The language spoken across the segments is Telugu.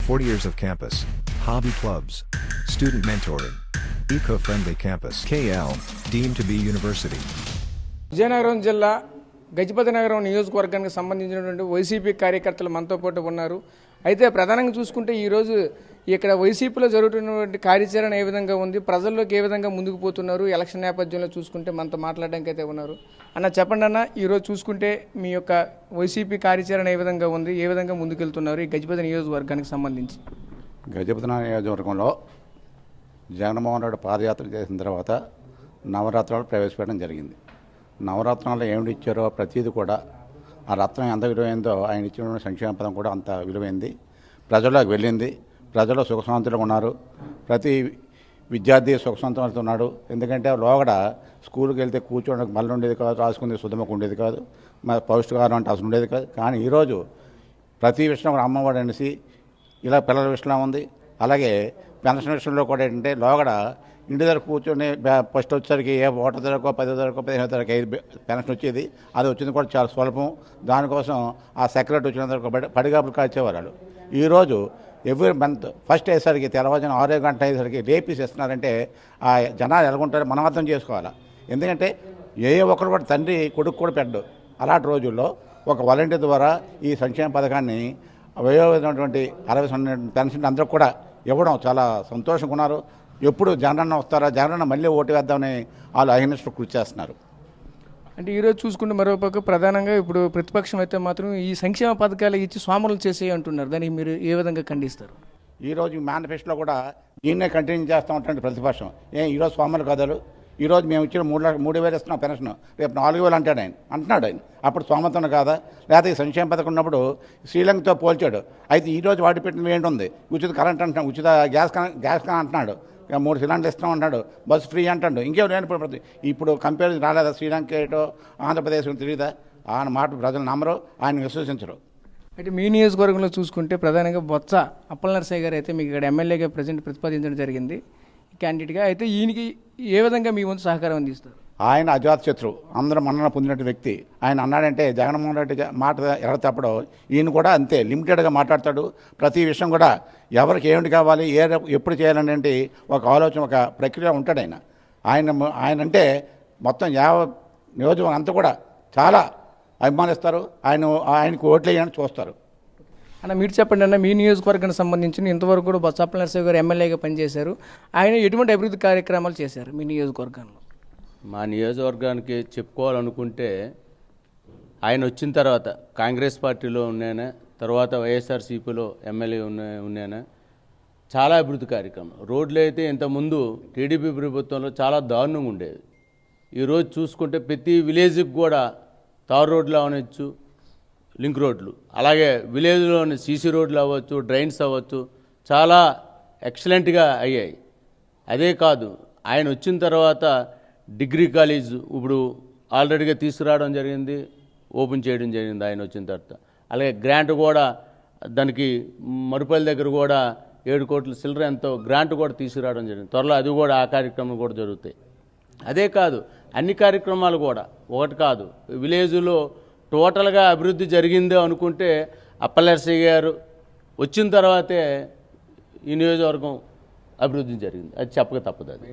40 years of campus, hobby clubs, student mentoring, eco-friendly campus. KL, deemed to be university. Vizianagaram జిల్లా గజపతి నగరం నియోజకవర్గానికి సంబంధించినటువంటి వైసీపీ కార్యకర్తలు మనతో పాటు ఉన్నారు. అయితే ప్రధానంగా చూసుకుంటే ఈరోజు ఇక్కడ వైసీపీలో జరుగుతున్నటువంటి కార్యాచరణ ఏ విధంగా ఉంది, ప్రజల్లోకి ఏ విధంగా ముందుకు పోతున్నారు, ఎలక్షన్ నేపథ్యంలో చూసుకుంటే మనతో మాట్లాడడానికి అయితే ఉన్నారు. అన్న చెప్పండి అన్న, ఈరోజు చూసుకుంటే మీ యొక్క వైసీపీ కార్యాచరణ ఏ విధంగా ఉంది, ఏ విధంగా ముందుకెళ్తున్నారు ఈ గజపతి నియోజకవర్గానికి సంబంధించి? గజపతి నియోజకవర్గంలో జగన్మోహన్ రెడ్డి పాదయాత్ర చేసిన తర్వాత నవరత్నాలు ప్రవేశపెట్టడం జరిగింది. నవరత్నాలు ఏమిటి ఇచ్చారో ప్రతిదీ కూడా ఆ రత్నం ఎంత విలువైందో ఆయన ఇచ్చిన సంక్షేమ పదం కూడా అంత విలువైంది. ప్రజల్లోకి వెళ్ళింది. ప్రజలు సుఖశాంతులుగా ఉన్నారు. ప్రతి విద్యార్థి సుఖశాంతులతో ఉన్నాడు. ఎందుకంటే లోగడ స్కూల్కి వెళ్తే కూర్చోడానికి మళ్ళీ ఉండేది కాదు, రాసుకునేది శుద్ధమకు ఉండేది కాదు, మరి పౌష్టికాహారం అంటే అసలు ఉండేది కాదు. కానీ ఈరోజు ప్రతి విషయంలో కూడా అమ్మఒడి అనేసి ఇలా పిల్లల విషయంలో ఉంది. అలాగే పెన్షన్ విషయంలో కూడా ఏంటంటే లోగడ ఇంటి దగ్గర కూర్చొని ఫస్ట్ వచ్చేసరికి ఏ ఒకటో తరగో 10వ తరగో 15వ తరగతి 5 పెన్షన్ వచ్చేది. అది వచ్చింది కూడా చాలా స్వల్పం. దానికోసం ఆ సెక్రటరీ వచ్చిన తర్వాత పడిగాపులు కాల్చేవారు. ఈరోజు ఎవ్రీ మంత్ ఫస్ట్ అయ్యేసరికి తెల్లవారుజామున 6 గంటల అయ్యేసరికి రేపీస్ ఇస్తున్నారంటే ఆ జనాలు ఎలాగుంటారో మనం అర్థం చేసుకోవాలి. ఎందుకంటే ఏ ఒక్కరు కూడా తండ్రి కొడుకు కూడా పెట్టడు. అలాంటి రోజుల్లో ఒక వాలంటీర్ ద్వారా ఈ సంక్షేమ పథకాన్ని వయోధికమైనటువంటి 60 పెన్షన్ అందరూ కూడా ఇవ్వడం చాలా సంతోషంగా ఉన్నారు. ఎప్పుడు జగనన్న వస్తారా, జగనన్న మళ్ళీ ఓటు వేద్దామని వాళ్ళు అహింసలు కృషి చేస్తున్నారు. అంటే ఈరోజు చూసుకుంటే మరోపక్క ప్రధానంగా ఇప్పుడు ప్రతిపక్షం అయితే మాత్రం ఈ సంక్షేమ పథకాలు ఇచ్చి స్వాములు చేసేవి అంటున్నారు. దానికి మీరు ఏ విధంగా ఖండిస్తారు? ఈరోజు మేనిఫెస్టోలో కూడా దీన్నే కంటిన్యూ చేస్తూ ఉంటుంది ప్రతిపక్షం. ఈరోజు స్వాములు కథలు, ఈరోజు మేము ఇచ్చిన 3,000 ఇస్తున్నాం పెన్షన్, రేపు 4,000 అంటాడు అంటున్నాడు ఆయన. అప్పుడు స్వామతన కాదా? లేకపోతే ఈ సంక్షేమ పథకం ఉన్నప్పుడు శ్రీలంకతో పోల్చాడు. అయితే ఈరోజు వాటి పెట్టినవి ఏంటుంది? ఉచిత కరెంట్ అంటున్నాడు, ఉచిత గ్యాస్ అంటున్నాడు, 3 సిలిండర్లు ఇస్తాం అంటాడు, బస్సు ఫ్రీ అంటాడు. ఇంకేం లేని ఇప్పుడు కంపేర్ రాలేదా? శ్రీలంక ఏటో ఆంధ్రప్రదేశ్ తెలియదా? ఆయన మాట ప్రజలు నమ్మరు, ఆయన విశ్వసించరు. అయితే మీ నియోజకవర్గంలో చూసుకుంటే ప్రధానంగా బొత్స అప్పలనరసయ్య గారు అయితే మీకు ఇక్కడ ఎమ్మెల్యేగా ప్రజెంట్ ప్రతిపాదించడం జరిగింది క్యాండిడేట్గా. అయితే ఈయనకి ఏ విధంగా మీ వంతు సహకారం అందిస్తారు? ఆయన అజాత శత్రువు, అందరూ మన్నన పొందినట్టు వ్యక్తి. ఆయన అన్నాడంటే జగన్మోహన్ రెడ్డి మాట ఎక్కడ తప్పడం. ఈయన కూడా అంతే లిమిటెడ్గా మాట్లాడతాడు. ప్రతి విషయం కూడా ఎవరికి ఏమిటి కావాలి, ఎప్పుడు చేయాలనేది ఒక ఆలోచన, ఒక ప్రక్రియ ఉంటాడు ఆయన. ఆయన అంటే మొత్తం నియోజకవర్గం అంతా కూడా చాలా అభిమానిస్తారు. ఆయనకు ఓట్లు వేయని చూస్తారు. అన్న మీరు చెప్పండి అన్న, మీ నియోజకవర్గానికి సంబంధించి ఇంతవరకు కూడా బొత్స అప్పలనరసయ్య గారు ఎమ్మెల్యేగా పనిచేశారు. ఆయన ఎటువంటి అభివృద్ధి కార్యక్రమాలు చేశారు మీ నియోజకవర్గంలో? మా నియోజకవర్గానికి చెప్పుకోవాలనుకుంటే ఆయన వచ్చిన తర్వాత కాంగ్రెస్ పార్టీలో ఉన్నాను, తర్వాత వైఎస్ఆర్సీపీలో ఎమ్మెల్యే ఉన్నాను. చాలా అభివృద్ధి కార్యక్రమం. రోడ్లు అయితే ఇంతకుముందు టీడీపీ ప్రభుత్వంలో చాలా దారుణంగా ఉండేది. ఈరోజు చూసుకుంటే ప్రతి విలేజ్కి కూడా తారు రోడ్లు అవనొచ్చు, లింక్ రోడ్లు, అలాగే విలేజ్లోని సీసీ రోడ్లు అవ్వచ్చు, డ్రైన్స్ అవ్వచ్చు, చాలా ఎక్సలెంట్గా అయ్యాయి. అదే కాదు, ఆయన వచ్చిన తర్వాత డిగ్రీ కాలేజ్ ఇప్పుడు ఆల్రెడీగా తీసుకురావడం జరిగింది, ఓపెన్ చేయడం జరిగింది ఆయన వచ్చిన తర్వాత. అలాగే గ్రాంట్ కూడా దానికి మరుపల్లి దగ్గర కూడా 7 కోట్ల చిల్లర ఎంతో గ్రాంట్ కూడా తీసుకురావడం జరిగింది. త్వరలో అది కూడా ఆ కార్యక్రమం కూడా జరుగుతాయి. అదే కాదు, అన్ని కార్యక్రమాలు కూడా ఒకటి కాదు, విలేజ్లో టోటల్గా అభివృద్ధి జరిగిందో అనుకుంటే అప్పలనరసయ్య గారు వచ్చిన తర్వాతే ఈ నియోజకవర్గం అభివృద్ధి జరిగింది. అది చెప్పక తప్పదు. అది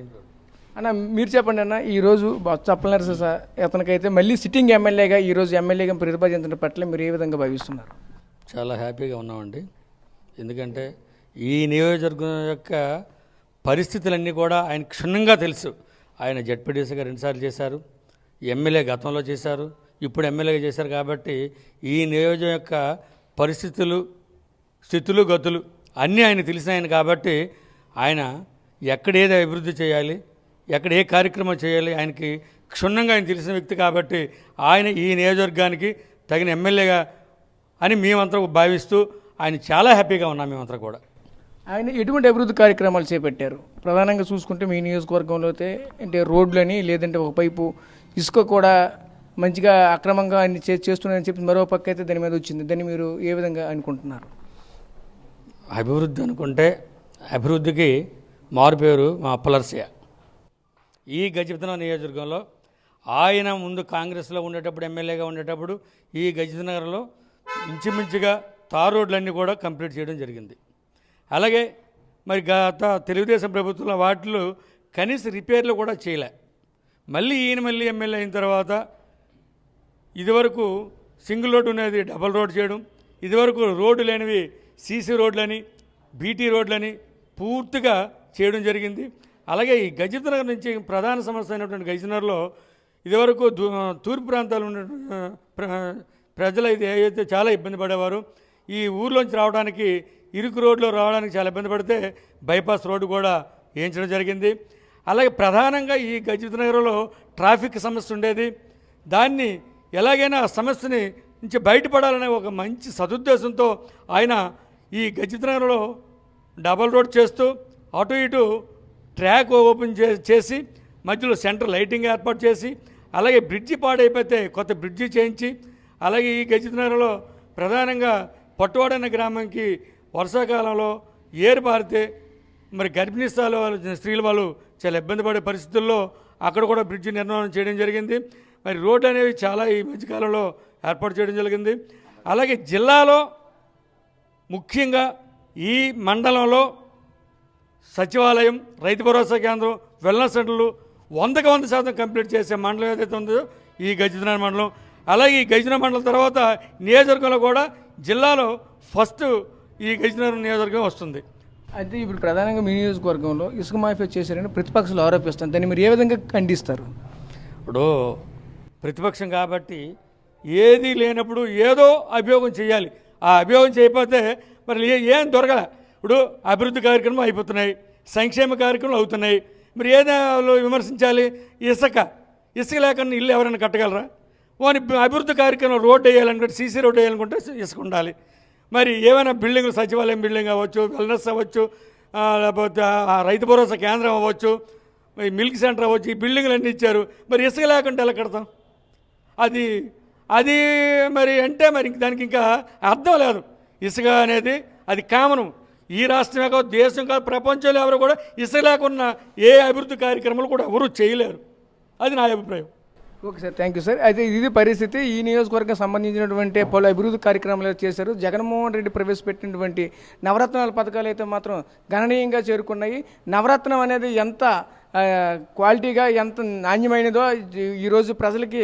అన్న మీరు చెప్పండి అన్న, ఈరోజు బొత్స అప్పలనరసయ్య అతనికైతే మళ్ళీ సిట్టింగ్ ఎమ్మెల్యేగా ఈరోజు ఎమ్మెల్యేగా ప్రతిపాదించడం పట్ల మీరు ఏ విధంగా భావిస్తున్నారు? చాలా హ్యాపీగా ఉన్నామండి. ఎందుకంటే ఈ నియోజకవర్గం యొక్క పరిస్థితులన్నీ కూడా ఆయన క్షుణ్ణంగా తెలుసు. ఆయన జడ్పీటీసీగా 2 సార్లు చేశారు, ఎమ్మెల్యే గతంలో చేశారు, ఇప్పుడు ఎమ్మెల్యేగా చేశారు. కాబట్టి ఈ నియోజకవర్గం యొక్క పరిస్థితులు, స్థితులు, గతులు అన్నీ ఆయన తెలిసిన ఆయన. కాబట్టి ఆయన ఎక్కడ ఏది అభివృద్ధి చేయాలి, ఎక్కడ ఏ కార్యక్రమం చేయాలి ఆయనకి క్షుణ్ణంగా ఆయన తెలిసిన వ్యక్తి. కాబట్టి ఆయన ఈ నియోజకవర్గానికి తగిన ఎమ్మెల్యేగా అని మేమంతా భావిస్తూ ఆయన చాలా హ్యాపీగా ఉన్నాం మేమంతా కూడా. ఆయన ఎటువంటి అభివృద్ధి కార్యక్రమాలు చేపట్టారు? ప్రధానంగా చూసుకుంటే మీ నియోజకవర్గంలో అయితే అంటే రోడ్లని, లేదంటే ఒకవైపు ఇసుక కూడా మంచిగా అక్రమంగా ఆయన చేస్తున్నారని చెప్పి మరో పక్క అయితే దాని మీద వచ్చింది. దాన్ని మీరు ఏ విధంగా అనుకుంటున్నారు? అభివృద్ధి అనుకుంటే అభివృద్ధికి మారుపేరు మా అప్పలనరసయ్య. ఈ గజపతి నియోజకవర్గంలో ఆయన ముందు కాంగ్రెస్లో ఉండేటప్పుడు, ఎమ్మెల్యేగా ఉండేటప్పుడు ఈ గజపతి నగరంలో ఇంచుమించుగా తార్ రోడ్లన్నీ కూడా కంప్లీట్ చేయడం జరిగింది. అలాగే మరి గత తెలుగుదేశం ప్రభుత్వంలో వాటిలో కనీస రిపేర్లు కూడా చేయలే. మళ్ళీ ఎమ్మెల్యే అయిన తర్వాత ఇదివరకు సింగిల్ రోడ్డు అనేది డబల్ రోడ్ చేయడం, ఇదివరకు రోడ్డు లేనివి సీసీ రోడ్లని, బీటీ రోడ్లని పూర్తిగా చేయడం జరిగింది. అలాగే ఈ గజపతినగర్ నుంచి ప్రధాన సమస్య అయినటువంటి గజనగర్లో ఇదివరకు తూర్పు ప్రాంతాలు ఉన్న ప్రజలు అయితే చాలా ఇబ్బంది పడేవారు. ఈ ఊర్లోంచి రావడానికి ఇరుకు రోడ్లో రావడానికి చాలా ఇబ్బంది పడితే బైపాస్ రోడ్డు కూడా వేయించడం జరిగింది. అలాగే ప్రధానంగా ఈ గజపతినగర్లో ట్రాఫిక్ సమస్య ఉండేది. దాన్ని ఎలాగైనా ఆ సమస్యని నుంచి బయటపడాలనే ఒక మంచి సదుద్దేశంతో ఆయన ఈ గజపతినగర్లో డబల్ రోడ్ చేస్తూ అటు ఇటు ట్రాక్ ఓపెన్ చేసి మధ్యలో సెంటర్ లైటింగ్ ఏర్పాటు చేసి, అలాగే బ్రిడ్జి పాడైపోతే కొత్త బ్రిడ్జి చేయించి, అలాగే ఈ గజపతినగర్లో ప్రధానంగా పట్టువాడన్న గ్రామంకి వర్షాకాలంలో ఏరు పారితే మరి గర్భిణీ స్త్రీల వాళ్ళు చాలా ఇబ్బంది పడే పరిస్థితుల్లో అక్కడ కూడా బ్రిడ్జి నిర్మాణం చేయడం జరిగింది. మరి రోడ్డు అనేవి చాలా ఈ మధ్యకాలంలో ఏర్పాటు చేయడం జరిగింది. అలాగే జిల్లాలో ముఖ్యంగా ఈ మండలంలో సచివాలయం, రైతు భరోసా కేంద్రం, వెల్నెస్ సెంటర్లు 100% కంప్లీట్ చేసే మండలం ఏదైతే ఉందో ఈ గజపతినగర్ మండలం. అలాగే ఈ గజపతినగర్ మండలం తర్వాత నియోజకవర్గంలో కూడా జిల్లాలో ఫస్ట్ ఈ గజపతినగర్ నియోజకవర్గం వస్తుంది. అయితే ఇప్పుడు ప్రధానంగా మీ నియోజకవర్గంలో ఇసుక మాఫియా చేశారని ప్రతిపక్షాలు ఆరోపిస్తారు. దాన్ని మీరు ఏ విధంగా ఖండిస్తారు? ఇప్పుడు ప్రతిపక్షం కాబట్టి ఏది లేనప్పుడు ఏదో అభియోగం చేయాలి. ఆ అభియోగం చేయకపోతే మరి ఏం దొరకలే. ఇప్పుడు అభివృద్ధి కార్యక్రమం అయిపోతున్నాయి, సంక్షేమ కార్యక్రమాలు అవుతున్నాయి, మరి ఏదో విమర్శించాలి? ఇసుక లేకుండా ఇల్లు ఎవరైనా కట్టగలరా? వాని అభివృద్ధి కార్యక్రమం రోడ్డు వేయాలనుకుంటే, సీసీ రోడ్డు వేయాలనుకుంటే ఇసుక ఉండాలి. మరి ఏమైనా బిల్డింగ్, సచివాలయం బిల్డింగ్ అవ్వచ్చు, వెల్నెస్ అవ్వచ్చు, లేకపోతే రైతు భరోసా కేంద్రం అవ్వచ్చు, మిల్క్ సెంటర్ అవ్వచ్చు, ఈ బిల్డింగ్లు అన్నీ ఇచ్చారు. మరి ఇసుక లేకుండా ఎలా కడతాం? అది మరి అంటే మరి దానికి ఇంకా అర్థం లేదు. ఇసుక అనేది అది కామను. ఈ రాష్ట్రమే కాదు, దేశం కాదు, ప్రపంచంలో ఎవరు కూడా ఇసుక లేకున్న ఏ అభివృద్ధి కార్యక్రమాలు కూడా ఎవరు చేయలేరు. అది నా అభిప్రాయం. Okay sir, thank you sir. అయితే ఇది పరిస్థితి. ఈ నియోజకవర్గం సంబంధించినటువంటి పలు అభివృద్ధి కార్యక్రమాలు చేశారు. జగన్మోహన్ రెడ్డి ప్రవేశపెట్టినటువంటి నవరత్నాల పథకాలు అయితే మాత్రం గణనీయంగా చేరుకున్నాయి. నవరత్నం అనేది ఎంత క్వాలిటీగా, ఎంత నాణ్యమైనదో ఈరోజు ప్రజలకి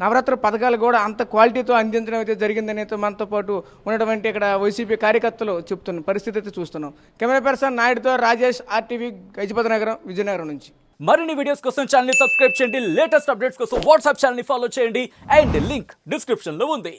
నవరత్న పథకాలు కూడా అంత క్వాలిటీతో అందించడం అయితే జరిగిందని అయితే మనతో పాటు ఉన్నటువంటి ఇక్కడ వైసీపీ కార్యకర్తలు చెప్తున్న పరిస్థితి అయితే చూస్తున్నాం. కెమెరా పర్సన్ నాయుడుతో రాజేష్, RTV, గజపతినగరం, విజయనగరం నుంచి. మరిన్ని వీడియోస్ కోసం ఛానల్ ని సబ్స్క్రైబ్ చేయండి. లేటెస్ట్ అప్డేట్స్ కోసం వాట్సాప్ ఛానల్ ని ఫాలో చేయండి. అండ్ లింక్ డిస్క్రిప్షన్ లో ఉంది.